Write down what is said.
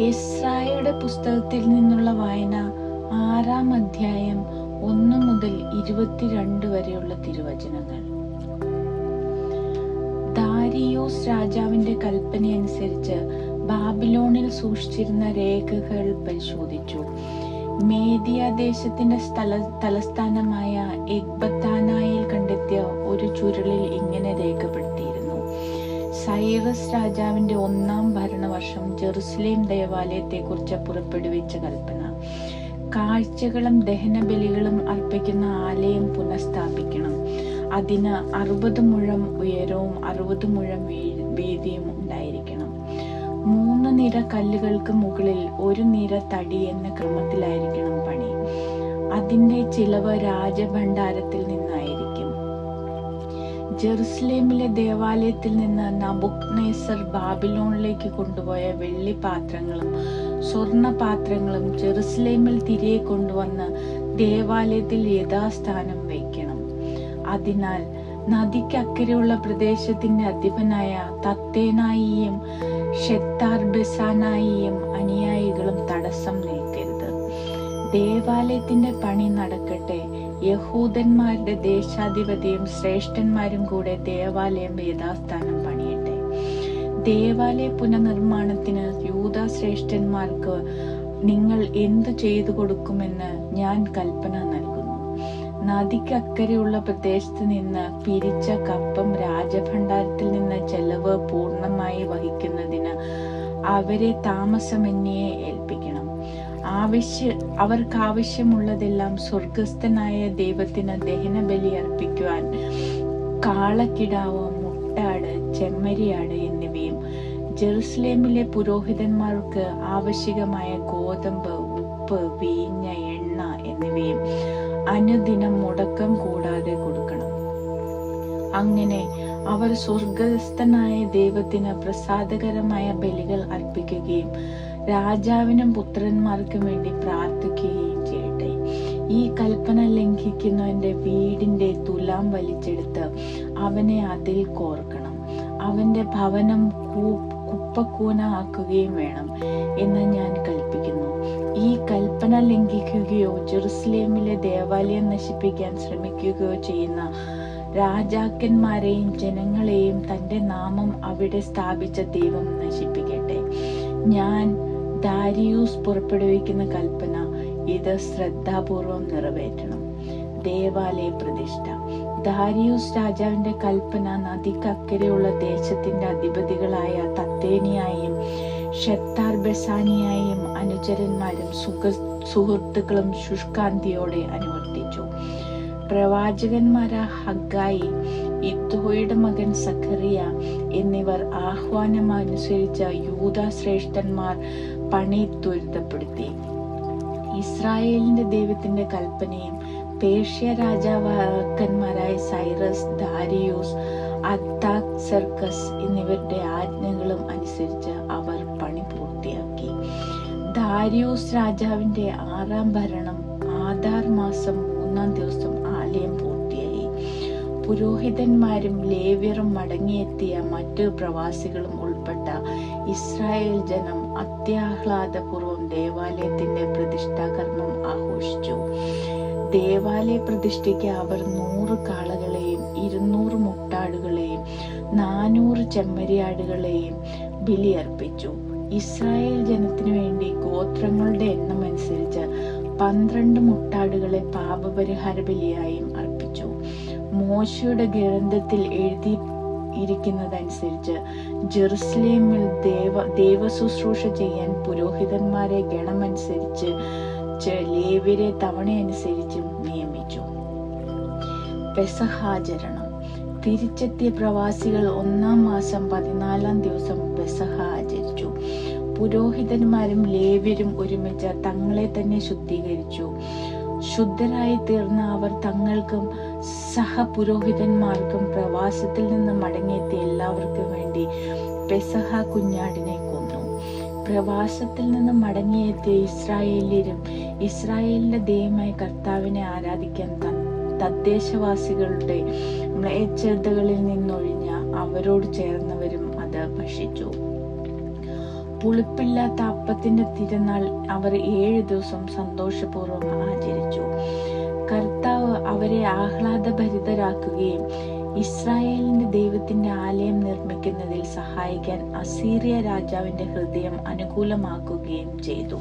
യെശയ്യായുടെ പുസ്തകത്തിൽ നിന്നുള്ള വായന 6-ാം അധ്യായം 1 മുതൽ 22 വരെയുള്ള തിരുവചനങ്ങൾ. ദാരിയൂസ് രാജാവിന്റെ കൽപ്പനയനുസരിച്ച് ബാബിലോണിൽ സൂക്ഷിച്ചിരുന്ന രേഖകൾ പരിശോധിച്ചു. മേദിയ ദേശത്തിന്റെ തലസ്ഥാനമായ എക്ബത്താനായിൽ കണ്ടെത്തിയ ഒരു ചുരുളിൽ ഇങ്ങനെ രേഖപ്പെടുത്തിയിരുന്നു: സൈറസ് രാജാവിന്റെ 1-ാം ഭരണവർഷം ജെറുസലേം ദേവാലയത്തെക്കുറിച്ച് പുറപ്പെടുവിച്ച കൽപ്പന. കാഴ്ചകളും ദഹനബലികളും അർപ്പിക്കുന്ന ആലയം പുനഃസ്ഥാപിക്കണം. അതിന് 60 മുഴം ഉയരവും 60 മുഴം വീതിയും ഉണ്ടായിരിക്കണം. 3 നിര കല്ലുകൾക്ക് മുകളിൽ 1 നിര തടി എന്ന ക്രമത്തിലായിരിക്കണം പണി. അതിന്റെ ചിലവ് രാജഭണ്ഡാരത്തിൽ നിന്നായിരിക്കും. ജെറുസലേമിലെ ദേവാലയത്തിൽ നിന്ന് നബൂഖദ്നേസർ ബാബിലോണിലേക്ക് കൊണ്ടുപോയ വെള്ളിപാത്രങ്ങളും സ്വർണപാത്രങ്ങളും ജെറുസലേമിൽ തിരികെ കൊണ്ടുവന്ന് ദേവാലയത്തിൽ യഥാസ്ഥാനം വയ്ക്കണം. അതിനാൽ നദിക്കക്കരെയുള്ള പ്രദേശത്തിന്റെ അധിപനായ തത്തേനായിയും ഷെത്താർബെസാനായിയും അനുയായികളും തടസ്സം നിൽക്കരുത്. ദേവാലയത്തിന്റെ പണി നടക്കട്ടെ. യഹൂദന്മാരുടെ ദേശാധിപതിയും ശ്രേഷ്ഠന്മാരും കൂടെ ദേവാലയം യഥാസ്ഥാനം പണിയട്ടെ. ദേവാലയ പുനർനിർമ്മാണത്തിന് യൂദാ ശ്രേഷ്ഠന്മാർക്ക് നിങ്ങൾ എന്തു ചെയ്തു കൊടുക്കുമെന്ന് ഞാൻ കൽപ്പന നൽകുന്നു. നദിക്കക്കരെയുള്ള പ്രദേശത്ത് നിന്ന് പിരിച്ച കപ്പം രാജഭണ്ഡാരത്തിൽ നിന്ന് ചെലവ് പൂർണ്ണമായി വഹിക്കുന്നതിന് അവരെ താമസമന്യേ ഏൽപ്പിക്കണം. അവർക്ക് ആവശ്യമുള്ളതെല്ലാം സ്വർഗസ്ഥനായ ദൈവത്തിന് ദഹനബലി അർപ്പിക്കുവാൻ കാളക്കിടാവ്, മുട്ടാട്, ചെമ്മരിയാട് എന്നിവയും ജെറുസലേമിലെ പുരോഹിതന്മാർക്ക് ആവശ്യമായ ഗോതമ്പ്, ഉപ്പ്, വീഞ്ഞ, എണ്ണ എന്നിവയും അനുദിനം മുടക്കം കൂടാതെ കൊടുക്കണം. അങ്ങനെ അവർ സ്വർഗസ്ഥനായ ദൈവത്തിന് പ്രസാദകരമായ ബലികൾ അർപ്പിക്കുകയും രാജാവിനും പുത്രന്മാർക്കും വേണ്ടി പ്രാർത്ഥിക്കുകയും ചെയ്യട്ടെ. ഈ കൽപ്പന ലംഘിക്കുന്നവന്റെ വീടിന്റെ തുലാം വലിച്ചെടുത്ത് അവനെ അതിൽ കോർക്കണം. അവന്റെ ഭവനം കുപ്പക്കൂന ആക്കുകയും വേണം എന്ന് ഞാൻ കൽപ്പിക്കുന്നു. ഈ കൽപ്പന ലംഘിക്കുകയോ ജെറുസലേമിലെ ദേവാലയം നശിപ്പിക്കാൻ ശ്രമിക്കുകയോ ചെയ്യുന്ന രാജാക്കന്മാരെയും ജനങ്ങളെയും തന്റെ നാമം അവിടെ സ്ഥാപിച്ച ദൈവം നശിപ്പിക്കട്ടെ. ഞാൻ ദാരിയൂസ് പുറപ്പെടുവിക്കുന്ന കൽപ്പന ഇത് ശ്രദ്ധാപൂർവം നിറവേറ്റണം. ദേവാലയ പ്രതിഷ്ഠ. ദാരിയൂസ് രാജാവിന്റെ കൽപ്പന നദിക്കക്കരെയുള്ള ദേശത്തിന്റെ അധിപതികളായ തത്തേനിയായും ഷെത്താർബെസാനിയായും അനുചരന്മാരും സുഹൃത്തുക്കളും ശുഷ്കാന്തിയോടെ അനുവർത്തിച്ചു. പ്രവാചകന്മാരായ ഹഗ്ഗായി, ഇദ്ദോയുടെ മകൻ സഖറിയ എന്നിവർ ആഹ്വാനമനുസരിച്ച യൂദാ ശ്രേഷ്ഠന്മാർ പണി ത്വരിതപ്പെടുത്തി. ഇസ്രായേലിന്റെ ദൈവത്തിന്റെ കൽപ്പനയും പേർഷ്യ രാജാക്കന്മാരായ സൈറസ്, ദാരിയൂസ്, അർത്താക്സെർക്കസ് എന്നിവരുടെ ആജ്ഞകളും അനുസരിച്ച് അവർ പണി പൂർത്തിയാക്കി. ദാരിയൂസ് രാജാവിന്റെ 6-ാം ഭരണം ആദാർ മാസം 3-ാം ദിവസം ആലയം പൂർത്തിയായി. പുരോഹിതന്മാരും ലേവ്യരും മടങ്ങിയെത്തിയ മറ്റു പ്രവാസികളും ഉൾപ്പെട്ട ഇസ്രായേൽ ജനം അത്യാഹ്ലാദപൂർവം ദേവാലയത്തിന്റെ പ്രതിഷ്ഠാകർമ്മം ആഘോഷിച്ചു. ദേവാലയ പ്രതിഷ്ഠയ്ക്ക് അവർ 100 കാളകളെയും 200 മുട്ടാടുകളെയും 400 ചെമ്മരിയാടുകളെയും ബലിയർപ്പിച്ചു. ഇസ്രായേൽ ജനത്തിനു വേണ്ടി ഗോത്രങ്ങളുടെ എണ്ണം അനുസരിച്ച് 12 മുട്ടാടുകളെ പാപപരിഹാര ബലിയായും അർപ്പിച്ചു. മോശയുടെ ഗ്രന്ഥത്തിൽ എഴുതിയിരിക്കുന്നതനുസരിച്ച് ജെറുസലേമിൽ ദേവശുശ്രൂഷ ചെയ്യാൻ പുരോഹിതന്മാരെ ഗണമനുസരിച്ച് ലേവ്യരെ തവണയനുസരിച്ചും നിയമിച്ചു. പെസഹാചരണം. തിരിച്ചെത്തിയ പ്രവാസികൾ 1-ാം മാസം 14-ാം ദിവസം പെസഹ ആചരിച്ചു. പുരോഹിതന്മാരും ലേവ്യരും ഒരുമിച്ച് തങ്ങളെ തന്നെ ശുദ്ധീകരിച്ചു. ശുദ്ധരായി തീർന്ന അവർ തങ്ങൾക്കും സഹപുരോഹിതന്മാർക്കും പ്രവാസത്തിൽ നിന്ന് മടങ്ങിയെത്തിയ എല്ലാവർക്കും വേണ്ടി പെസഹ കുഞ്ഞാടിനെ കൊന്നു. പ്രവാസത്തിൽ നിന്ന് മടങ്ങിയെത്തിയ ഇസ്രായേല്യരും ഇസ്രായേലിന്റെ ദൈവമായ കർത്താവിനെ ആരാധിക്കാൻ തദ്ദേശവാസികളുടെ മ്ലേച്ഛതകളിൽ നിന്നൊഴിഞ്ഞ അവരോട് ചേർന്നവരും അത് ഭക്ഷിച്ചു. പുളിപ്പില്ലാത്ത അപ്പത്തിന്റെ തിരുനാൾ അവർ 7 ദിവസം സന്തോഷപൂർവ്വം ആചരിച്ചു. കർത്താവ് അവരെ ആഹ്ലാദഭരിതരാക്കുകയും ഇസ്രായേലിന്റെ ദൈവത്തിന്റെ ആലയം നിർമ്മിക്കുന്നതിൽ സഹായിക്കാൻ അസീറിയ രാജാവിന്റെ ഹൃദയം അനുകൂലമാക്കുകയും ചെയ്തു.